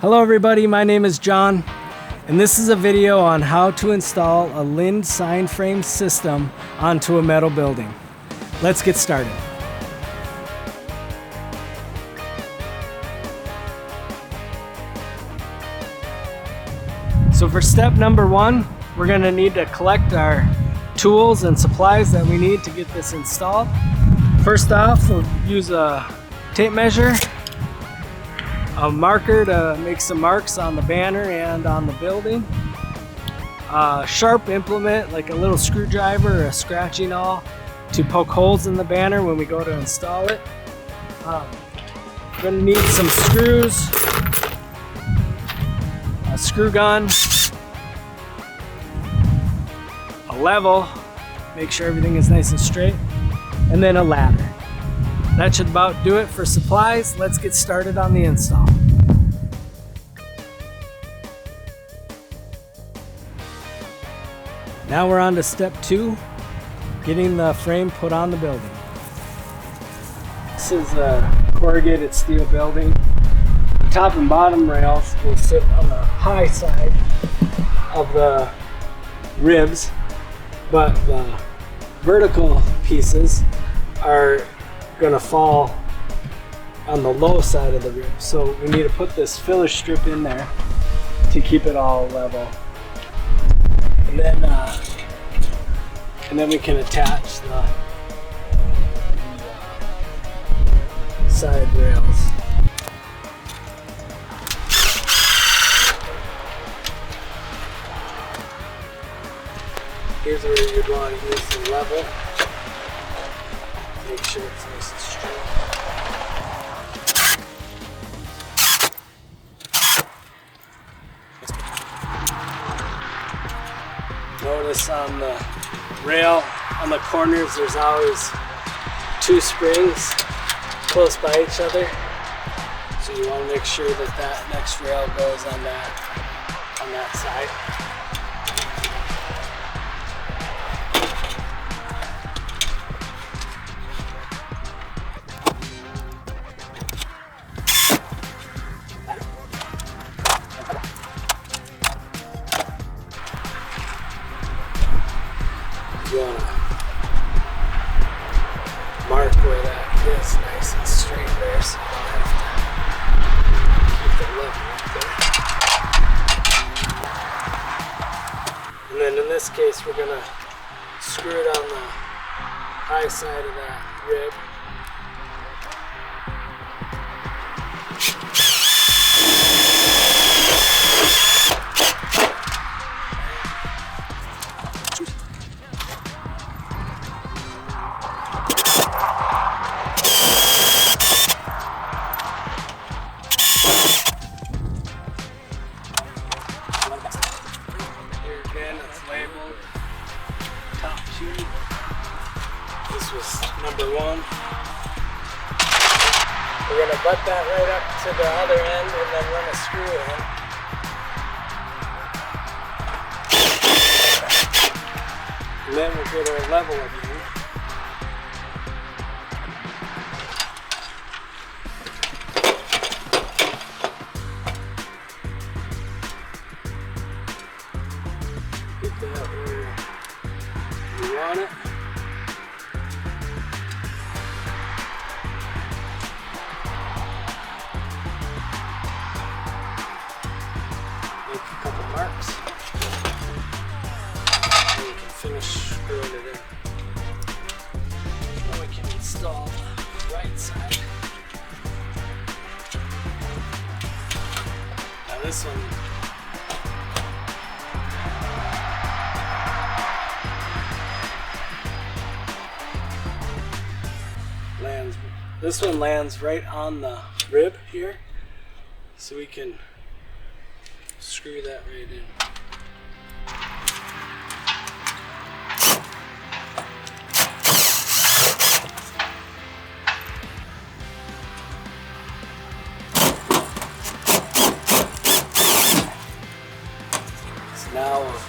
Hello everybody, my name is John, and this is a video on how to install a Lind sign frame system onto a metal building. Let's get started. So for step number one, we're going to need to collect our tools and supplies that we need to get this installed. First off, we'll use a tape measure, a marker to make some marks on the banner and on the building, a sharp implement like a little screwdriver or a scratching awl to poke holes in the banner when we go to install it. We're going to need some screws, a screw gun, a level, make sure everything is nice and straight, and then a ladder. That should about do it for supplies. Let's get started on the install. Now we're on to step two, getting the frame put on the building. This is a corrugated steel building. The top and bottom rails will sit on the high side of the ribs, but the vertical pieces are going to fall on the low side of the rib. So we need to put this filler strip in there to keep it all level. And then we can attach the side rails. Here's where you'd want to use the level. Make sure it's nice and straight. Notice on the rail, on the corners, there's always two springs close by each other. So you want to make sure that that next rail goes on that side. You want to mark where that is nice and straight there, so you don't have to keep the level up there. And then in this case, we're going to screw it on the high side of that rib. Again, it's labeled top tube. This was number one. We're going to butt that right up to the other end and then run a screw in. And then we'll get our level again. That where you want it. Make a couple marks. And you can finish screwing it in. Now we can install the right side. Now this one, this one lands right on the rib here, so we can screw that right in. So now we'll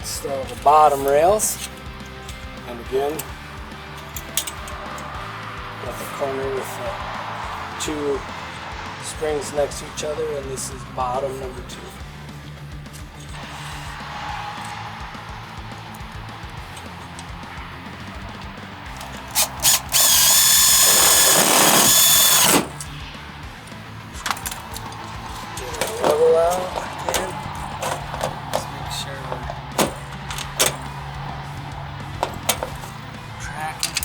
install the bottom rails, and again, at the corner with the two springs next to each other, and this is bottom number 2. Level out again. Just make sure we're tracking.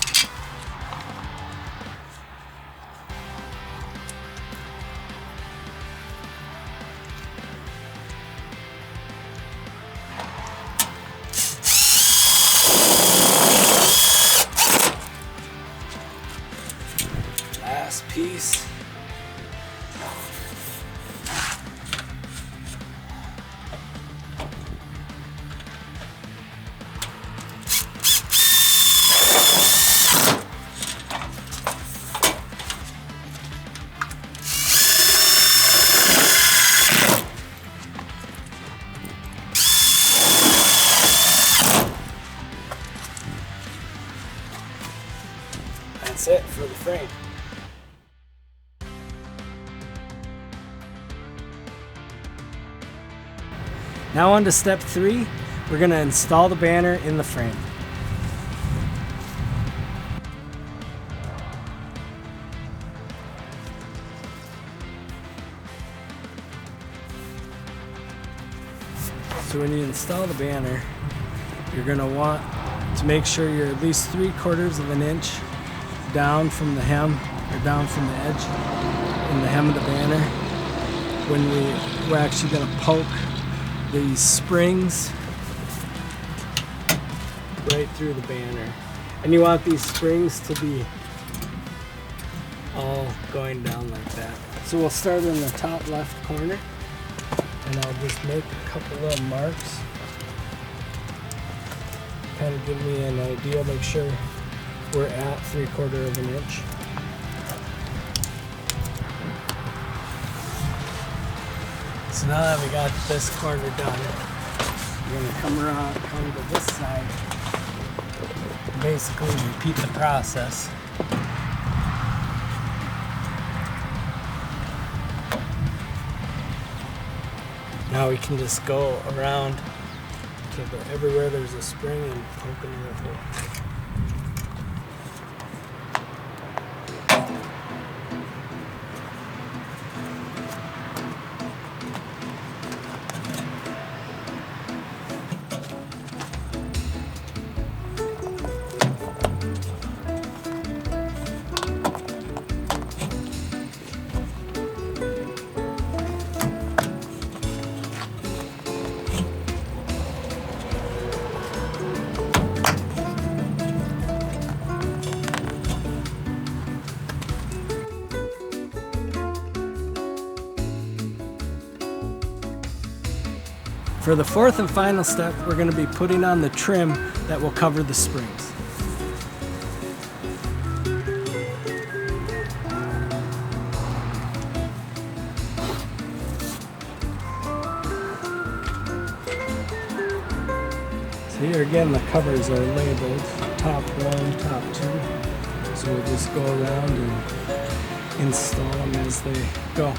Last piece. That's it for the frame. Now on to step 3, we're going to install the banner in the frame. So when you install the banner, you're going to want to make sure you're at least 3/4 of an inch down from the hem, or down from the edge in the hem of the banner. When we're actually going to poke these springs right through the banner. And you want these springs to be all going down like that. So we'll start in the top left corner, and I'll just make a couple little marks. Kind of give me an idea, make sure we're at 3/4 of an inch. So now that we got this corner done, we're going to come to this side, and basically repeat the process. Now we can just go around to everywhere there's a spring and poke in the hole. For the 4th and final step, we're going to be putting on the trim that will cover the springs. So here again, the covers are labeled top 1, top 2. So we'll just go around and install them as they go.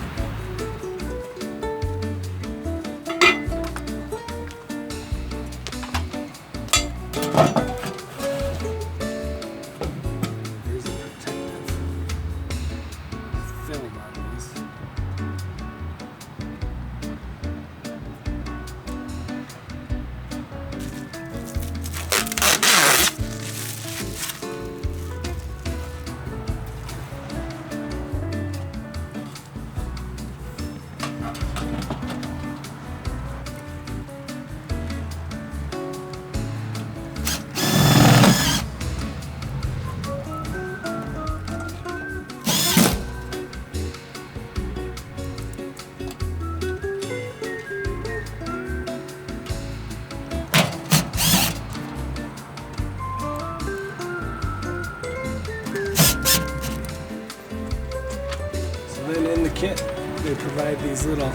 Then in the kit, they provide these little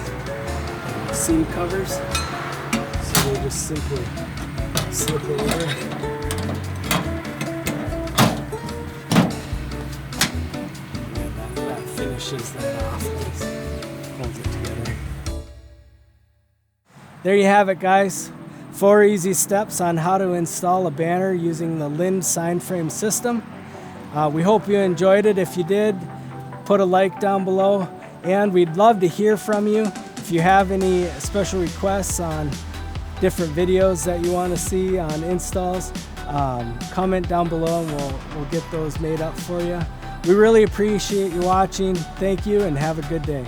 seam covers, so they just simply slip over. And that finishes that off. holds it together. There you have it, guys. 4 easy steps on how to install a banner using the Lynn sign frame system. We hope you enjoyed it. If you did, put a like down below, and we'd love to hear from you. If you have any special requests on different videos that you want to see on installs, comment down below and we'll get those made up for you. We really appreciate you watching. Thank you and have a good day.